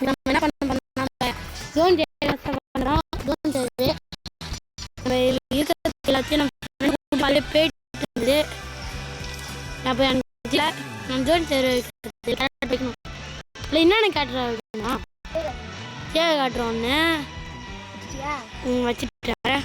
நம்ம என்ன பண்ண ஜோன் பண்ணுறோம். ஜோன் தேவை நம்ம இருக்கிறது எல்லாத்தையும் நம்ம போயிட்டு இருந்தது. அப்போ நம்ம ஜோன் தேவை வைக்கணும். இல்லை என்னென்ன காட்டுறா தேவை காட்டுறோன்னு வச்சுட்டேன்.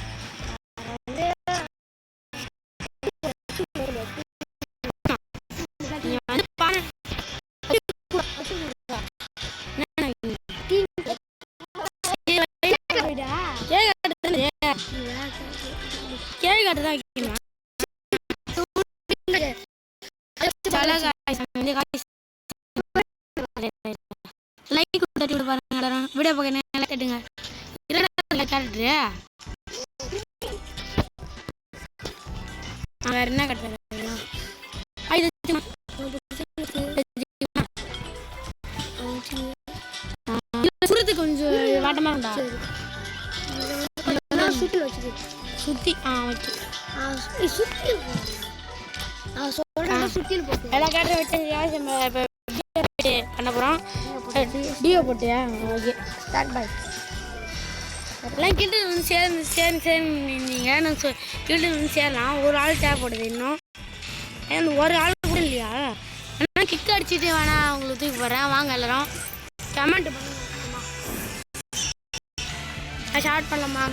வீடியோ பார்க்க கேட்டுங்க. வேற என்ன கட்டுறது கொஞ்சம் வாட்டமா உண்டா சுத்தி எல்லாம் கேட்டு வச்சு பண்ண போறோம். டியோ போட்டியா? ஓகே ஸ்டார்ட் பை. எல்லாம் கிட்ட வந்து சேர்ந்தீங்க. நான் கிட்ட வந்து சேரலாம். ஒரு ஆள் தேவைப்படுது இன்னும். ஒரு ஆள் கூட இல்லையா? ஆனால் கிக் அடிச்சுட்டு வேணா உங்களுக்கு தூக்கி போடுறேன். வாங்க எல்லாரும் கமெண்ட் பண்ணுங்க. ஸ்டார்ட் பண்ணலாமா?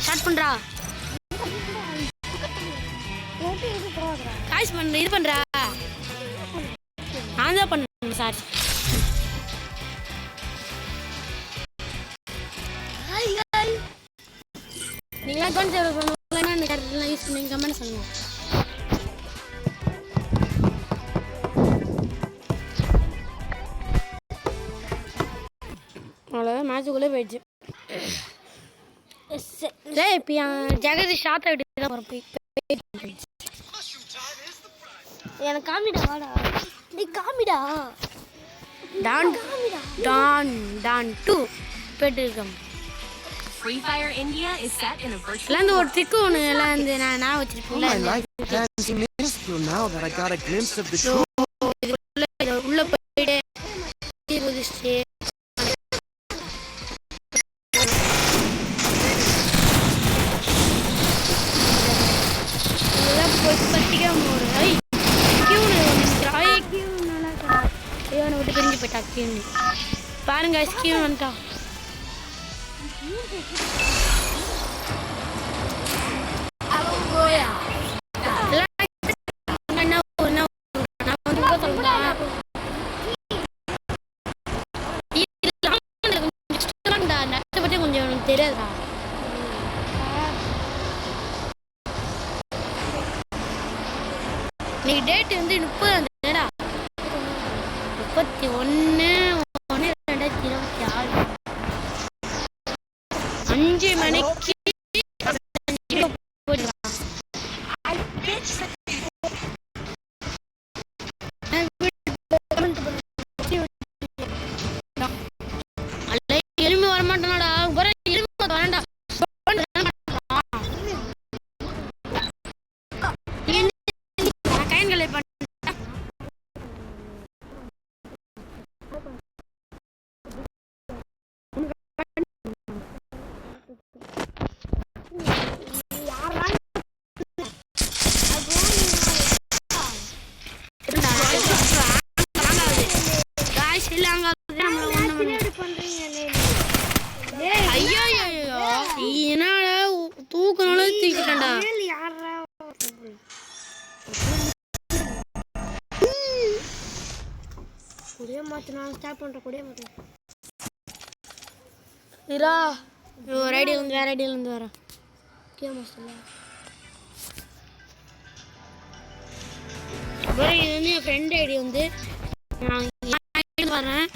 ஸ்டார்ட் பண்ணுறா. காய்ஸ் பண்ண இது பண்ணுறா. நான் தான் பண்ணேன் சார். நீங்களாம் கொஞ்சம் பண்ணுவோம் யூஸ் பண்ணி கமெண்ட் சொல்லுங்க. அவ்வளோ மேட்சுக்குள்ளே போயிடுச்சு. இப்போ ஜெகதீஷ் ஷார்ட் விட்டு தான் போகிறேன். எனக்கு காமிடா வாடா. நீ காமிடா. டான் டான் டான் 2 போயிட்டு இருக்கோம். Free Fire India is set in a virtual. land ஒரு திக்கு ஒன்னு எல்லாம் வந்து நான் வச்சிருக்கேன். Now that I got a glimpse of the truth. உள்ள போயிடு போதிச்சு. இதெல்லாம் போய் பத்திக்க போற. ஐ கியூ நல்லா இருக்கா? ஐயோன விட்டு பிரிஞ்சு போய்ட்டா கியூ. பாருங்க கியூ வந்துட்டா. கொஞ்சம் தெரியாதா? இன்னைக்கு டேட் வந்து 30 31/1/2026 5 மணிக்கு எலும்பி வரமாட்டேனாடா. வரண்டா கைன்களை பண்ண தூக்கனால தூக்கிட்டா. குடிய மாத்தினாலும் ஸ்டாப் பண்ற குடிய மாத்தினா இரா ஒரு ஐடியா வந்து வேற ஐடியால இருந்து வரேன். கேமஸ்ல இது வந்து என் ஃப்ரெண்ட் ஐடி வந்து நான் வரேன்.